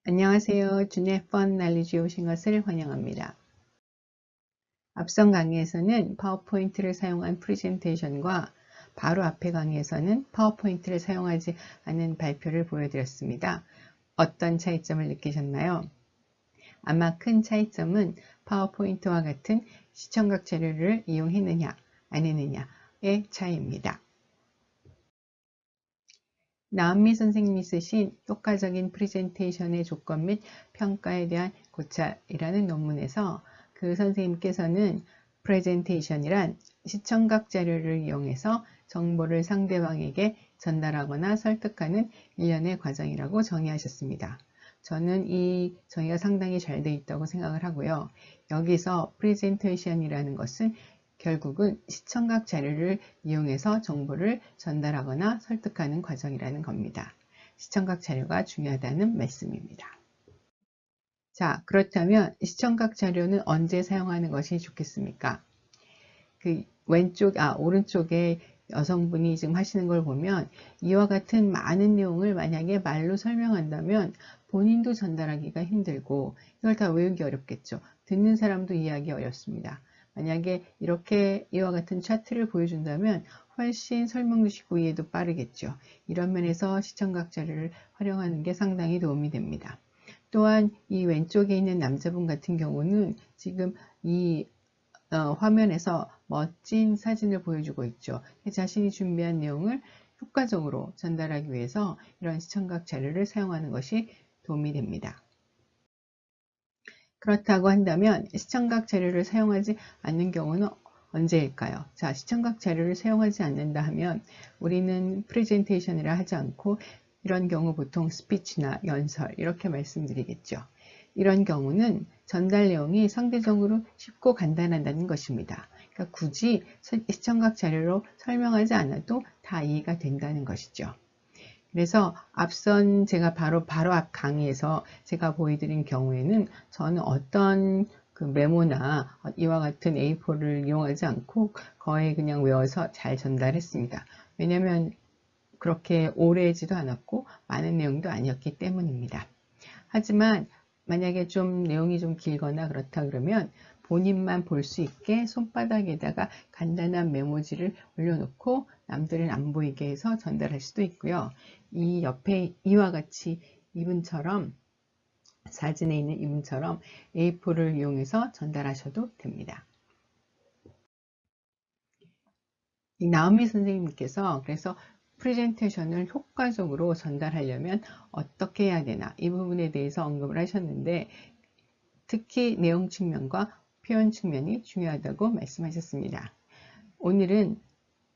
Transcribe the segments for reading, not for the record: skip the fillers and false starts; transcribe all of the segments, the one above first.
안녕하세요. 준의 펀 날리지에 오신 것을 환영합니다. 앞선 강의에서는 파워포인트를 사용한 프레젠테이션과 바로 앞의 강의에서는 파워포인트를 사용하지 않은 발표를 보여드렸습니다. 어떤 차이점을 느끼셨나요? 아마 큰 차이점은 파워포인트와 같은 시청각 자료를 이용했느냐 안 했느냐의 차이입니다. 나은미 선생님이 쓰신 효과적인 프레젠테이션의 조건 및 평가에 대한 고찰이라는 논문에서 그 선생님께서는 프레젠테이션이란 시청각 자료를 이용해서 정보를 상대방에게 전달하거나 설득하는 일련의 과정이라고 정의하셨습니다. 저는 이 정의가 상당히 잘 되어 있다고 생각을 하고요. 여기서 프레젠테이션이라는 것은 결국은 시청각 자료를 이용해서 정보를 전달하거나 설득하는 과정이라는 겁니다. 시청각 자료가 중요하다는 말씀입니다. 자, 그렇다면 시청각 자료는 언제 사용하는 것이 좋겠습니까? 오른쪽에 여성분이 지금 하시는 걸 보면 이와 같은 많은 내용을 만약에 말로 설명한다면 본인도 전달하기가 힘들고 이걸 다 외우기 어렵겠죠. 듣는 사람도 이해하기 어렵습니다. 만약에 이렇게 이와 같은 차트를 보여준다면 훨씬 설명도 쉽고 이해도 빠르겠죠. 이런 면에서 시청각 자료를 활용하는 게 상당히 도움이 됩니다. 또한 이 왼쪽에 있는 남자분 같은 경우는 지금 이 화면에서 멋진 사진을 보여주고 있죠. 자신이 준비한 내용을 효과적으로 전달하기 위해서 이런 시청각 자료를 사용하는 것이 도움이 됩니다. 그렇다고 한다면 시청각 자료를 사용하지 않는 경우는 언제일까요? 자, 시청각 자료를 사용하지 않는다 하면 우리는 프레젠테이션이라 하지 않고 이런 경우 보통 스피치나 연설 이렇게 말씀드리겠죠. 이런 경우는 전달 내용이 상대적으로 쉽고 간단하다는 것입니다. 그러니까 굳이 시청각 자료로 설명하지 않아도 다 이해가 된다는 것이죠. 그래서 앞선 제가 바로 앞 강의에서 제가 보여드린 경우에는 저는 어떤 그 메모나 이와 같은 A4를 이용하지 않고 거의 그냥 외워서 잘 전달했습니다. 왜냐하면 그렇게 오래지도 않았고 많은 내용도 아니었기 때문입니다. 하지만 만약에 좀 내용이 좀 길거나 그렇다 그러면 본인만 볼 수 있게 손바닥에다가 간단한 메모지를 올려놓고 남들은 안 보이게 해서 전달할 수도 있고요. 이 옆에 이와 같이 이분처럼 사진에 있는 이분처럼 A4를 이용해서 전달하셔도 됩니다. 이 나은미 선생님께서 그래서 프레젠테이션을 효과적으로 전달하려면 어떻게 해야 되나 이 부분에 대해서 언급을 하셨는데 특히 내용 측면과 표현 측면이 중요하다고 말씀하셨습니다. 오늘은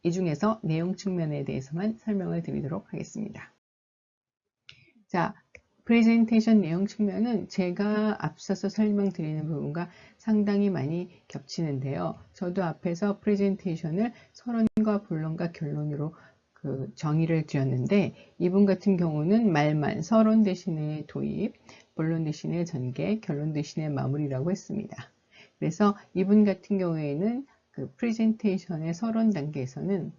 이 중에서 내용 측면에 대해서만 설명을 드리도록 하겠습니다. 자, 프레젠테이션 내용 측면은 제가 앞서서 설명드리는 부분과 상당히 많이 겹치는데요. 저도 앞에서 프레젠테이션을 서론과 본론과 결론으로 정의를 드렸는데 이분 같은 경우는 말만 서론 대신에 도입, 본론 대신에 전개, 결론 대신에 마무리라고 했습니다. 그래서 이분 같은 경우에는 그 프레젠테이션의 서론 단계에서는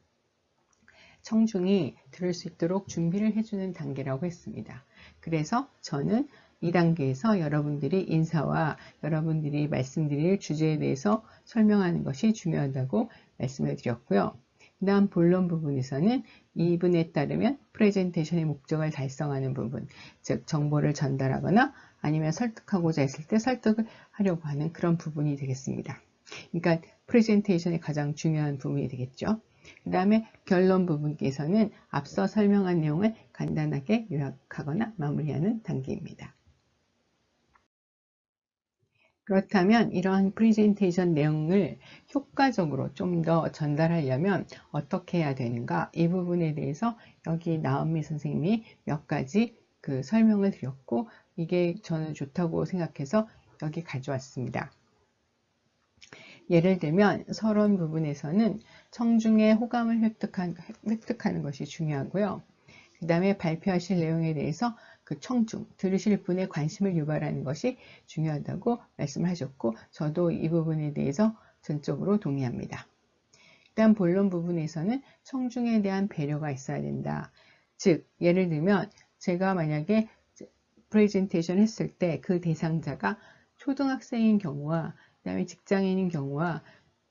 청중이 들을 수 있도록 준비를 해주는 단계라고 했습니다. 그래서 저는 이 단계에서 여러분들이 인사와 여러분들이 말씀드릴 주제에 대해서 설명하는 것이 중요하다고 말씀을 드렸고요. 그 다음 본론 부분에서는 이분에 따르면 프레젠테이션의 목적을 달성하는 부분, 즉 정보를 전달하거나 아니면 설득하고자 했을 때 설득을 하려고 하는 그런 부분이 되겠습니다. 그러니까 프레젠테이션의 가장 중요한 부분이 되겠죠. 그 다음에 결론 부분께서는 앞서 설명한 내용을 간단하게 요약하거나 마무리하는 단계입니다. 그렇다면 이러한 프레젠테이션 내용을 효과적으로 좀 더 전달하려면 어떻게 해야 되는가 이 부분에 대해서 여기 나은미 선생님이 몇 가지 설명을 드렸고 이게 저는 좋다고 생각해서 여기 가져왔습니다. 예를 들면 서론 부분에서는 청중의 호감을 획득하는 것이 중요하고요. 그 다음에 발표하실 내용에 대해서 그 청중, 들으실 분의 관심을 유발하는 것이 중요하다고 말씀을 하셨고 저도 이 부분에 대해서 전적으로 동의합니다. 일단 본론 부분에서는 청중에 대한 배려가 있어야 된다. 즉 예를 들면 제가 만약에 프레젠테이션 했을 때 그 대상자가 초등학생인 경우와 그다음에 직장인인 경우와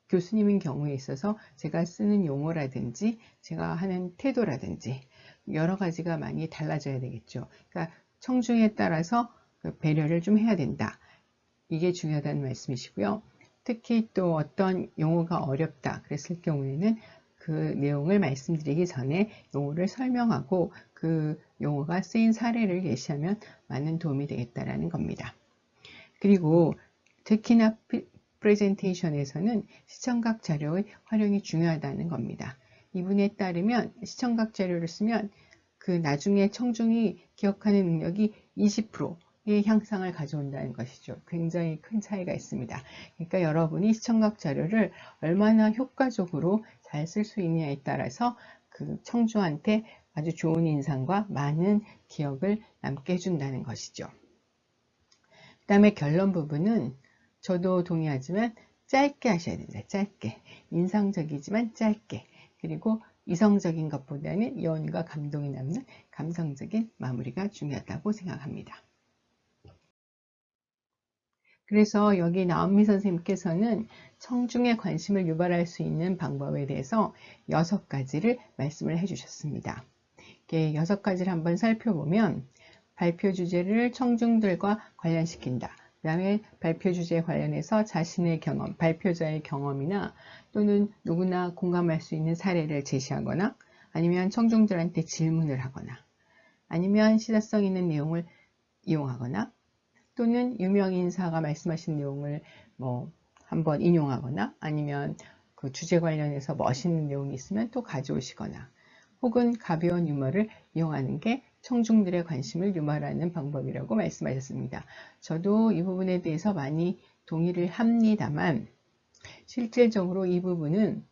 교수님인 경우에 있어서 제가 쓰는 용어라든지 제가 하는 태도라든지 여러 가지가 많이 달라져야 되겠죠. 그러니까 청중에 따라서 배려를 좀 해야 된다. 이게 중요하다는 말씀이시고요. 특히 또 어떤 용어가 어렵다 그랬을 경우에는 그 내용을 말씀드리기 전에 용어를 설명하고 그 용어가 쓰인 사례를 예시하면 많은 도움이 되겠다라는 겁니다. 그리고 특히나 프레젠테이션에서는 시청각 자료의 활용이 중요하다는 겁니다. 이분에 따르면 시청각 자료를 쓰면 그 나중에 청중이 기억하는 능력이 20%의 향상을 가져온다는 것이죠. 굉장히 큰 차이가 있습니다. 그러니까 여러분이 시청각 자료를 얼마나 효과적으로 잘 쓸 수 있느냐에 따라서 그 청중한테 아주 좋은 인상과 많은 기억을 남게 해준다는 것이죠. 그 다음에 결론 부분은 저도 동의하지만 짧게 하셔야 됩니다. 짧게. 인상적이지만 짧게. 그리고 이성적인 것보다는 여운과 감동이 남는 감성적인 마무리가 중요하다고 생각합니다. 그래서 여기 나은미 선생님께서는 청중의 관심을 유발할 수 있는 방법에 대해서 6가지를 말씀을 해주셨습니다. 이렇게 6가지를 한번 살펴보면 발표 주제를 청중들과 관련시킨다. 그 다음에 발표 주제에 관련해서 자신의 경험, 발표자의 경험이나 또는 누구나 공감할 수 있는 사례를 제시하거나 아니면 청중들한테 질문을 하거나 아니면 시사성 있는 내용을 이용하거나 또는 유명인사가 말씀하신 내용을 한번 인용하거나 아니면 그 주제 관련해서 멋있는 내용이 있으면 또 가져오시거나 혹은 가벼운 유머를 이용하는 게 청중들의 관심을 유발하는 방법이라고 말씀하셨습니다. 저도 이 부분에 대해서 많이 동의를 합니다만 실질적으로 이 부분은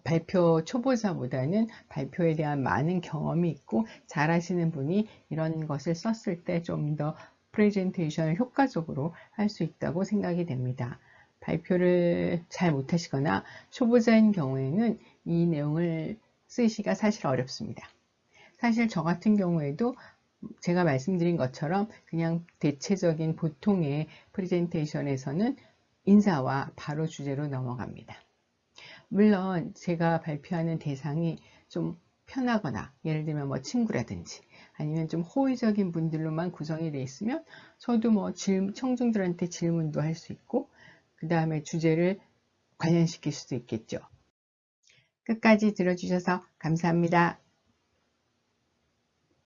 발표 초보자보다는 발표에 대한 많은 경험이 있고 잘하시는 분이 이런 것을 썼을 때 좀 더 프레젠테이션을 효과적으로 할 수 있다고 생각이 됩니다. 발표를 잘 못하시거나 초보자인 경우에는 이 내용을 쓰시기가 사실 어렵습니다. 사실 저 같은 경우에도 제가 말씀드린 것처럼 그냥 대체적인 보통의 프레젠테이션에서는 인사와 바로 주제로 넘어갑니다. 물론 제가 발표하는 대상이 좀 편하거나 예를 들면 친구라든지 아니면 좀 호의적인 분들로만 구성이 되어 있으면 저도 청중들한테 질문도 할 수 있고 그 다음에 주제를 관련시킬 수도 있겠죠. 끝까지 들어주셔서 감사합니다.